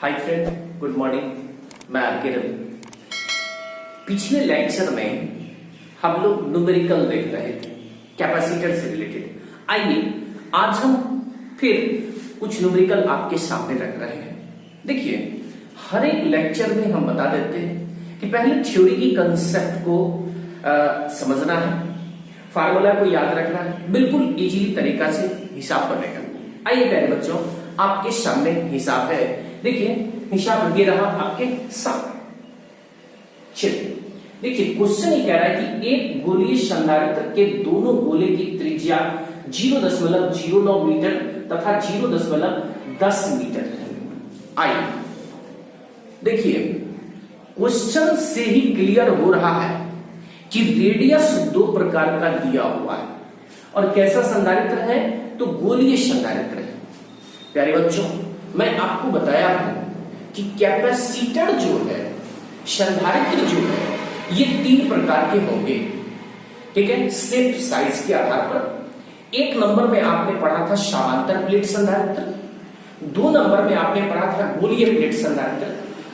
Hi friend, good morning. मैं are के रवि। पिछले लेक्चर में हम लोग न्यूमेरिकल देख रहे थे, कैपेसिटर से रिलेटेड। आइए आज हम फिर कुछ न्यूमेरिकल आपके सामने रख रहे हैं। देखिए, हर एक लेक्चर में हम बता देते हैं कि पहले थ्योरी की कंसेप्ट को समझना है, फार्मूला को याद रखना है, बिल्कुल इजीली तरीका से हिसाब बनेगा। आइए प्यारे बच्चों, आपके सामने हिसाब है। देखिए, हिसाब ये रहा आपके सामने। चलिए देखिए, क्वेश्चन ये कह रहा है कि एक गोलीय संधारित्र के दोनों गोले की त्रिज्या 0.09 मीटर तथा 0.10 मीटर है। आइए देखिए, क्वेश्चन से ही क्लियर हो रहा है कि रेडियस दो प्रकार का दिया हुआ है और कैसा संधारित्र है, तो गोलीय संधारित्र है। प्यारे बच्चों, मैं आपको बताया हूं कि कैपेसिटर जो है, संधारित्र जो है, ये तीन प्रकार के होंगे। ठीक है, शेप साइज के आधार पर। एक नंबर में आपने पढ़ा था समांतर प्लेट संधारित्र, दो नंबर में आपने पढ़ा था गोलीय प्लेट संधारित्र।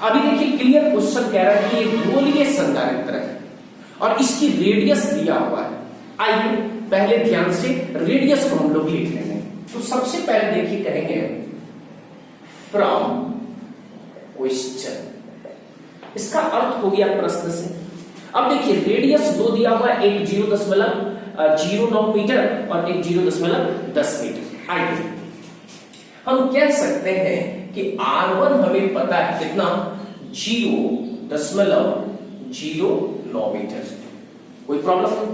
अभी देखिए, क्लियर क्वेश्चन कह रहा है कि ये गोलीय संधारित्र है और इसकी रेडियस दिया हुआ है। आइए पहले ध्यान से रेडियस को हम लोग लिख लेंगे। तो सबसे पहले देखिए, कहेंगे फ्रॉम क्वेश्चन, इसका अर्थ हो गया प्रश्न से। अब देखिए, रेडियस दो दिया हुआ है, एक 0.09 मीटर और एक 0.10 मीटर। आइए हम कह सकते हैं कि R1 हमें पता है कितना, 0.09 मीटर। कोई प्रॉब्लम नहीं।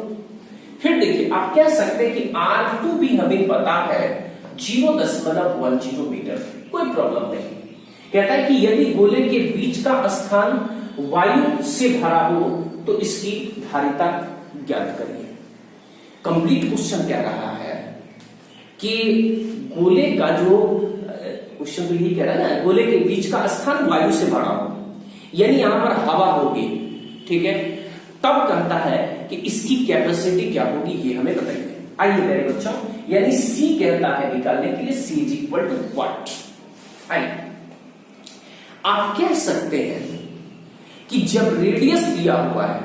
फिर देखिए, आप कह सकते हैं कि R2 भी हमें पता है 0.10 मीटर। कोई प्रॉब्लम नहीं। कहता है कि यदि गोले के बीच का स्थान वायु से भरा हो तो इसकी धारिता ज्ञात करिए। कंप्लीट क्वेश्चन कह रहा है कि गोले का जो क्वेश्चन तो यही कह रहा है ना, गोले के बीच का स्थान वायु से भरा हो, यानी यहां पर हवा होगी। ठीक है, तब कहता है कि इसकी कैपेसिटी क्या होगी, ये हमें बताइए। आइए मेरे बच्चों, यानी सी कहता है निकालने के लिए C = व्हाट। आइए आप कह सकते हैं कि जब रेडियस दिया हुआ है,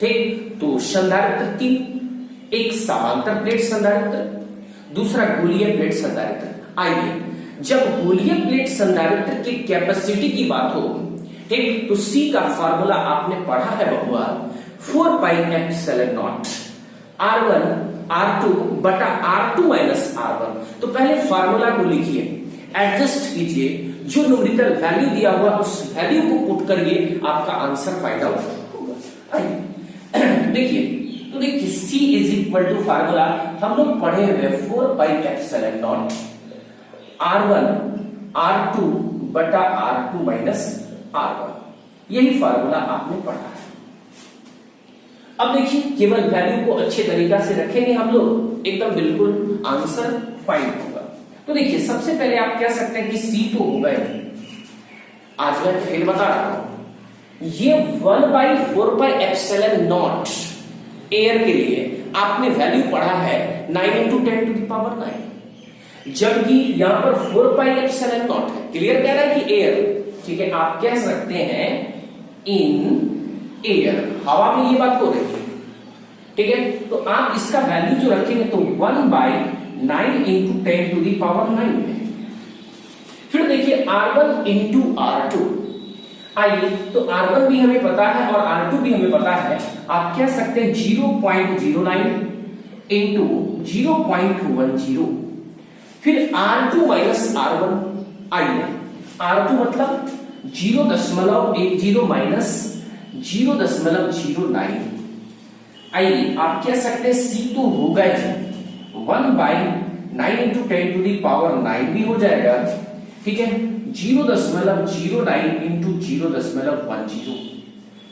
ठीक, तो संधारित्र तीन, एक समांतर प्लेट संधारित्र, दूसरा गोलीय प्लेट संधारित्र। आइए, जब गोलीय प्लेट संधारित्र की कैपेसिटी की बात हो, ठीक, तो C का फार्मूला आपने पढ़ा है बहुआ, 4πε0 R1 R2 बटा R2 माइनस R1। तो पहले फार्मूला को लिखिए, एडजस्ट कीजिए, जो न्यूमेरिकल वैल्यू दिया हुआ उस वैल्यू को पुट करिए, आपका आंसर फाइंड आउट होगा। देखिए, तो देखिए C = फार्मूला हम लोग पढ़े हुए 4πε0 R1 R2 बटा R2 माइनस R1। यही फार्मूला आपने पढ़ा है। अब देखिए, केवल वैल्यू को अच्छे तरीका से रखेंगे हम लोग, एकदम बिल्कुल आंसर फाइंड होगा। तो देखिए, सबसे पहले आप कह सकते हैं कि C तो होगा ही। आज मैं फिर बता रहा हूं, ये 1/4πε0 एयर के लिए आपने वैल्यू पढ़ा है 9 × 10⁹, जबकि यहां पर 4πε0 है। क्लियर कह रहा है कि एयर, ठीक है, आप कह सकते हैं इन एयर, हवा में ये बात हो रही है। ठीक है, तो आप इसका वैल्यू जो रखेंगे तो 1/9 × 10⁹ है। फिर देखिए R1 × R2। आइए, तो R1 भी हमें पता है और R2 भी हमें पता है। आप कह सकते हैं 0.09 × 0.10। फिर R2 माइनस R1। आइए, R2 मतलब 0.10 माइनस 0.09। आइए, आप कह सकते हैं C तो होगा ही, 1/9 × 10⁹ भी हो जाएगा। ठीक है, 0.09 × 0.10।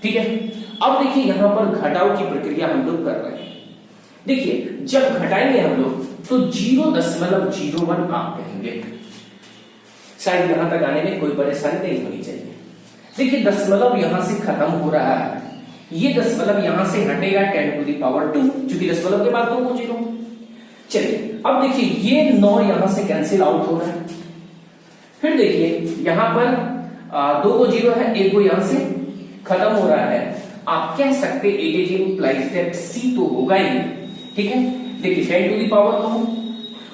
ठीक है, अब देखिए यहां पर घटाव की प्रक्रिया हम लोग कर रहे हैं। देखिए, जब घटाएंगे हम लोग तो 0.01 आप कहेंगे। शायद यहां तक आने में कोई परेशानी नहीं होनी चाहिए। देखिए, दशमलव यहां से खत्म हो रहा है, ये दशमलव यहां से हटेगा 10⁻², क्योंकि दशमलव के बाद 2 को 0। चलिए, अब देखिए ये 9 यहां से कैंसिल आउट हो रहा है। फिर देखिए यहां पर दो को जीरो है, एक को यहां से खत्म हो रहा है, आप कह सकते इट इंप्लाइज दैट सी तो होगा ही, ठीक है। देखिए 10 टू दी पावर 9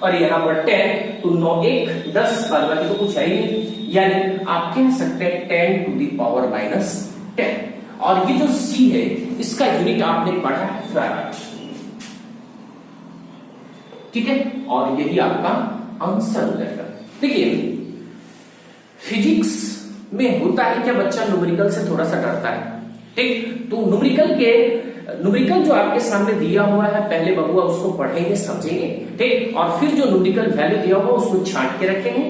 और यहां पर 10 तो 9 1 10 और बाकी तो कुछ है ही नहीं, यानी आप कह सकते हैं 10 टू दी पावर माइनस 10। और ये जो सी है इसका यूनिट आपने पढ़ा है फैराड, ठीक है, और यही आपका आंसर हो जाएगा। देखिए फिजिक्स में होता है क्या, बच्चा न्यूमेरिकल से थोड़ा सा डरता है, ठीक। तो न्यूमेरिकल जो आपके सामने दिया हुआ है पहले बबुआ उसको पढ़ेंगे समझेंगे, ठीक, और फिर जो न्यूमेरिकल वैल्यू दिया हुआ उसको छांट के रखेंगे,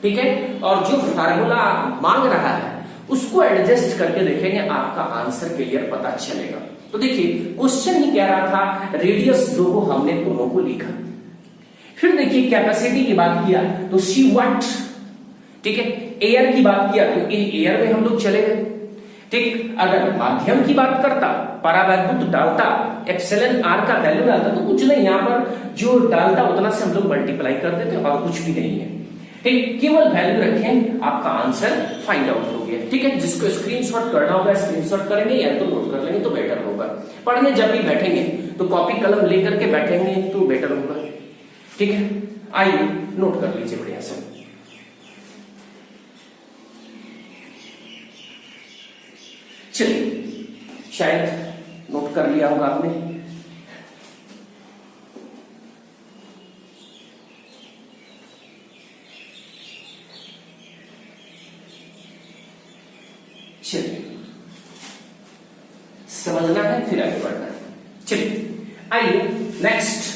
ठीक है, और जो फार्मूला मांग रहा है उसको एडजस्ट करके देखेंगे, आपका आंसर क्लियर पता चलेगा। तो देखिए क्वेश्चन ही कह रहा था रेडियस दो को हमने दोनों को लिखा, फिर देखिए कैपेसिटी की बात किया तो सी वाट, ठीक है, एयर की बात किया तो इन एयर में हम लोग चले गए, ठीक। अगर माध्यम की बात करता परावैद्युत डालता एप्सिलॉन आर का वैल्यू डालता तो कुछ नहीं, यहां पर जो डालता उतना से हम लोग मल्टीप्लाई कर देते और कुछ भी नहीं है, ठीक, केवल वैल्यू रखें, आपका आंसर फाइंड आउट हो गया, ठीक है। जिसको स्क्रीनशॉट करना होगा स्क्रीनशॉट करेंगे या तो नोट कर लेंगे तो बेटर होगा। पढ़ने जब भी बैठेंगे तो कॉपी कलम लेकर के बैठेंगे तो बेटर होगा, ठीक है। आइए नोट कर लीजिए बढ़िया से। चलिए शायद नोट कर लिया होगा आपने। चलिए समझना है फिर आगे बढ़ना है। चलिए आइए नेक्स्ट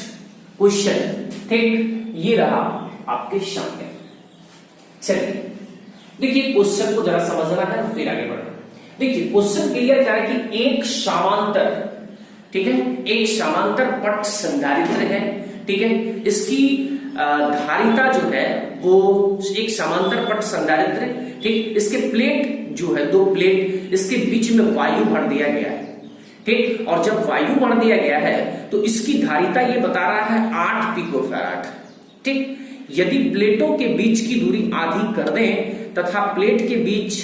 क्वेश्चन, ठीक, ये रहा आपके सामने। चलिए देखिए क्वेश्चन को जरा समझना है फिर आगे बढ़ना। देखिए क्वेश्चन क्लियर क्या है कि एक समांतर, ठीक है, एक समांतर पट संधारित्र है, ठीक है, इसकी धारिता जो है वो एक समांतर पट संधारित्र, ठीक, इसके प्लेट जो है दो प्लेट, इसके बीच में वायु भर दिया गया है, ठीक, और जब वायु भर दिया गया है तो इसकी धारिता ये बता रहा है 8 पिकोफैराड, ठीक। यदि प्लेटों के बीच की दूरी आधी कर दें तथा प्लेट के बीच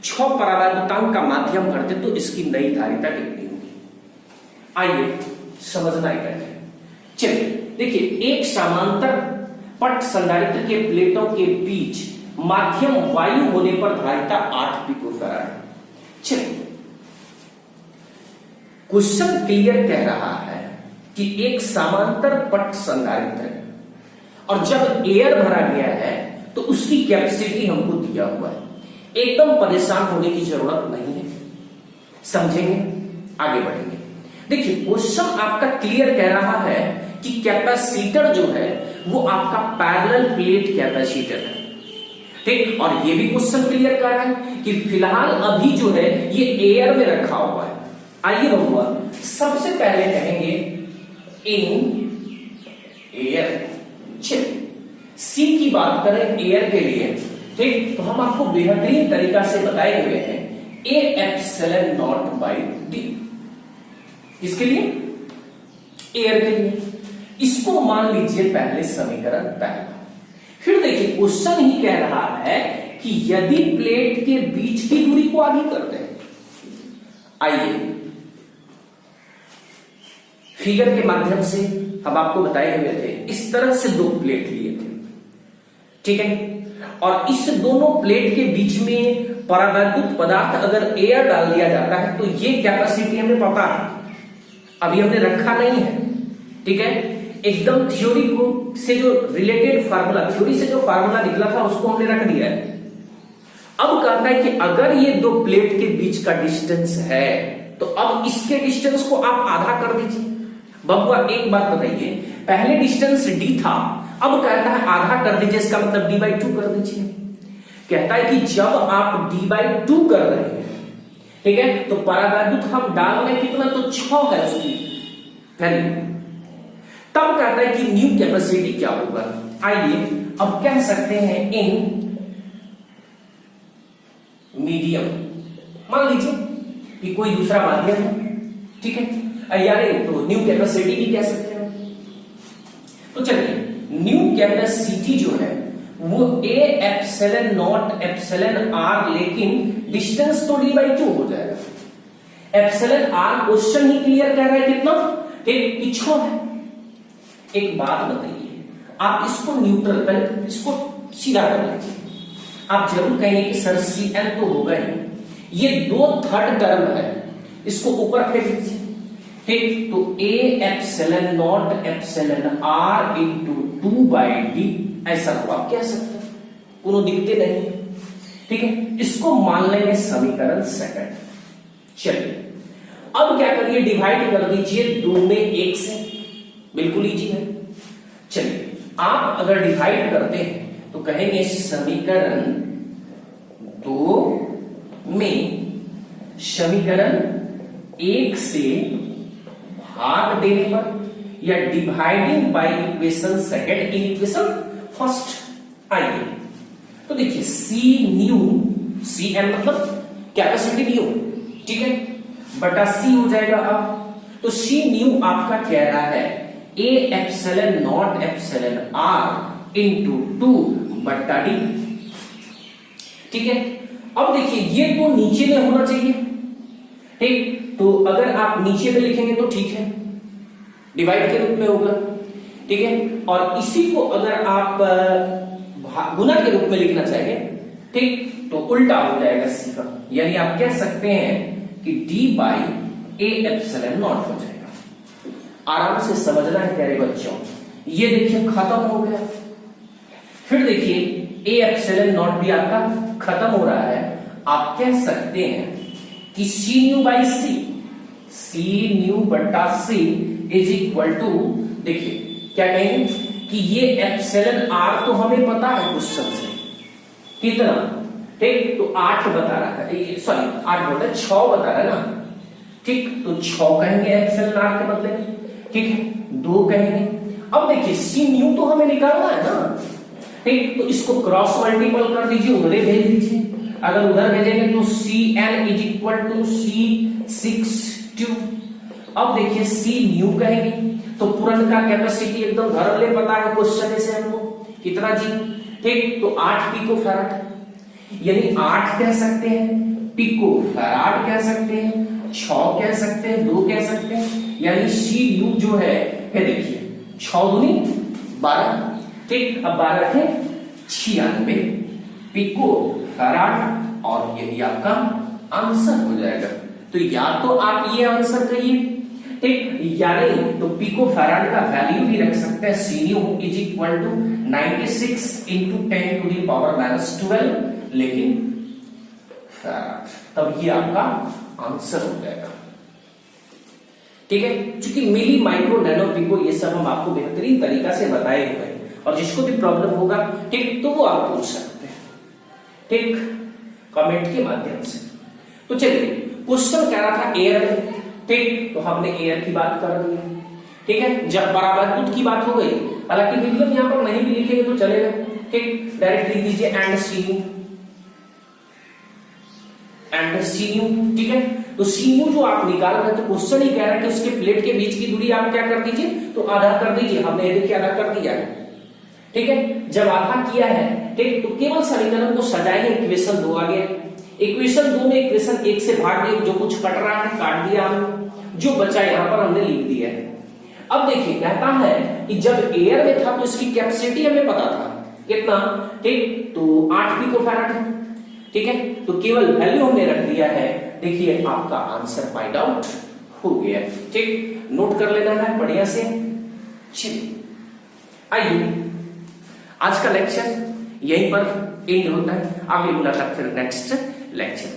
6 परावैद्युतांक का माध्यम भर दें तो इसकी नई धारिता कितनी होगी। आइए समझना है। चलिए देखिए एक समांतर पट संधारित्र के प्लेटों के बीच माध्यम वायु होने पर धारिता 8 पिकोफैराड। चलिए क्वेश्चन क्लियर कह रहा है कि एक समांतर पट संधारित्र है और जब एयर भरा गया है तो उसकी कैपेसिटी हमको दिया हुआ है, एकदम परेशान होने की जरूरत नहीं है, समझेंगे आगे बढ़ेंगे। देखिए क्वेश्चन आपका क्लियर कह रहा है कि कैपेसिटर जो है वो आपका पैरेलल प्लेट कैपेसिटर है, ठीक, और ये भी क्वेश्चन क्लियर कर रहा है कि फिलहाल अभी जो है ये एयर में रखा हुआ है। आइए बबुआ सबसे पहले कहेंगे इन एयर। चलिए सी की बात करें एयर के लिए, ठीक, तो हम आपको बेहतरीन तरीका से बताए हुए हैं ए एप्सिलॉन नॉट बाई डी, किसके लिए, एयर के लिए। इसको मान लीजिए पहले समीकरण पहला। फिर देखिए क्वेश्चन ही कह रहा है कि यदि प्लेट के बीच की दूरी को आगे कर दें, आइए फिगर के माध्यम से हम आपको बताए हुए थे, इस तरह से दो प्लेट लिए थे, ठीक है, और इस दोनों प्लेट के बीच में परावैद्युत पदार्थ अगर एयर डाल दिया जाता है तो ये कैपेसिटी हमें पता है, अभी हमने रखा नहीं है, ठीक है, एकदम थ्योरी को से जो रिलेटेड फार्मूला, थ्योरी से जो फार्मूला निकला था उसको हमने रख दिया है। अब कहता है कि अगर ये दो प्लेट के बीच का डिस्टेंस है तो अब इसके डिस्टेंस को आप आधा कर दीजिए। बबुआ एक बात बताइए, पहले डिस्टेंस डी था, अब कहता है आधा कर दीजिए, इसका मतलब d/2 कर दीजिए। कहता है कि जब आप d/2 कर रहे हैं, ठीक है, तो परावैद्युत हम डाल रहे कितना, तो 6 है उसकी वैल्यू। तब कहता है कि न्यू कैपेसिटी क्या होगा। आइए अब कह सकते हैं इन मीडियम, मान लीजिए कि कोई दूसरा माध्यम है, ठीक है, यार तो न्यू कैपेसिटी भी कह सकते हैं। तो चलिए न्यू कैपेसिटी जो है वो A epsilon not epsilon R, लेकिन डिस्टेंस तो d/2 हो जाएगा। एप्सिलॉन आर क्वेश्चन ही क्लियर कर रहा है कितना, एक पिछो है। एक बात बताइए, आप इसको न्यूट्रल, पहले इसको सीधा कर लीजिए। आप जरूर कहेंगे कि सर Cn तो होगा ही, ये 2 थर्ड टर्म है, इसको ऊपर फेंक दीजिए। ठीक, तो A epsilon not epsilon R into 2/d ऐसा हो आप कह सकते हैं, दोनों दिखते नहीं। ठीक है, इसको मान लेंगे समीकरण सेकंड। चलिए अब क्या करिए, डिवाइड कर दीजिए 2 में 1 से, बिल्कुल इजी है। चलिए आप अगर डिवाइड करते हैं तो कहेंगे समीकरण 2 में समीकरण 1 से भाग देने पर, या dividing by equation second in equation first. आइए तो देखिए सी न्यू, सी एन मतलब कैपेसिटी न्यू, ठीक है, बटा सी हो जाएगा। अब तो सी न्यू आपका कह रहा है A epsilon not epsilon R into 2/d। ठीक है, अब देखिए ये तो नीचे में होना चाहिए। ठीक, तो अगर आप नीचे में लिखेंगे तो ठीक है, डिवाइड के रूप में होगा। ठीक है, और इसी को अगर आप गुना के रूप में लिखना चाहिए, ठीक, तो उल्टा हो जाएगा सी का, यानी आप कह सकते हैं कि d/a एप्सिलॉन नॉट हो जाएगा। आराम से समझना है प्यारे बच्चों, ये देखिए खत्म हो गया। फिर देखिए a एप्सिलॉन नॉट भी आपका खत्म हो रहा है। आप कह सकते हैं कि C nu by C, C nu बटा सी इज इक्वल टू, देखिए क्या कहेंगे कि ये एप्सिलॉन आर तो हमें पता है क्वेश्चन से कितना, ठीक, तो 8 बता रहा है, सॉरी 8 बोलते 6 बता रहा है ना। ठीक, तो 6 कहेंगे एप्सिलॉन आर के बदले में, ठीक है, 2 कहेंगे। अब देखिए सी न्यू तो हमें निकालना है ना, ठीक, तो इसको क्रॉस मल्टीपल कर दीजिए, उधर भेज दीजिए। अगर उधर भेजेंगे तो C N is equal to C62। अब देखिए सी न्यू कहेंगे तो पूर्ण का कैपेसिटी एकदम धरले पता है क्वेश्चन से हमको कितना जी, ठीक, तो 8 पिको फैराड, यानी 8 कह सकते हैं, पिको फैराड कह सकते हैं, 6 कह सकते हैं, 2 कह सकते हैं, यानी सी न्यू जो है देखिए 6 दूनी 12, ठीक, अब 12 थे 96 पिको फैराड, और यही आपका आंसर हो जाएगा। तो या तो आप ये आंसर कहिए, ठीक, यानी तो पिको फैराड का वैल्यू भी रख सकते हैं, C nu is equal to 96 into 10 to the power -12, लेकिन फैराड, तब ये आपका आंसर हो जाएगा। ठीक है, क्योंकि मिली, माइक्रो, नैनो, पिको ये सब हम आपको बेहतरीन तरीका से बताए हुए हैं, और जिसको भी प्रॉब्लम होगा, ठीक, तो वो आप पूछ सकते हैं, ठीक, कमेंट के माध्यम से। तो चलिए क्वेश्चन कह रहा था एयर में, ठीक, तो हमने एयर की बात कर दी, ठीक है। जब बराबर की बात हो गई, हालांकि मीडियम यहां पर नहीं भी लिखेंगे तो चलेगा, ठीक, डायरेक्ट लिख दीजिए and C new, and C new, ठीक है। तो सी न्यू जो आप निकाल रहे हैं, तो क्वेश्चन ही कह रहा है कि उसके प्लेट के बीच की दूरी आप क्या कर दीजिए, तो आधा कर दीजिए। हमने देखिए आधा कर दिया है, ठीक है। जब आधा किया है, ठीक, तो केवल समीकरण को सजाएंगे, इक्वेशन 2 आ गया। इक्वेशन 2 में इक्वेशन 1 से भाग दिए, जो कुछ कट रहा है काट दिया हमने, जो बचा यहां पर हमने लिख दिया है। अब देखिए कहता है कि जब एयर में था तो इसकी कैपेसिटी हमें पता था कितना, ठीक, तो 8 पिकोफैराड है, ठीक है। तो केवल वैल्यू हमने रख दिया है। देखिए आपका आंसर फाइंड आउट हो गया, ठीक, नोट कर लेना है बढ़िया से। चलिए आइए आज का लेक्चर यहीं पर एंड होता है, अगली मुलाकात फिर नेक्स्ट लेक्चर।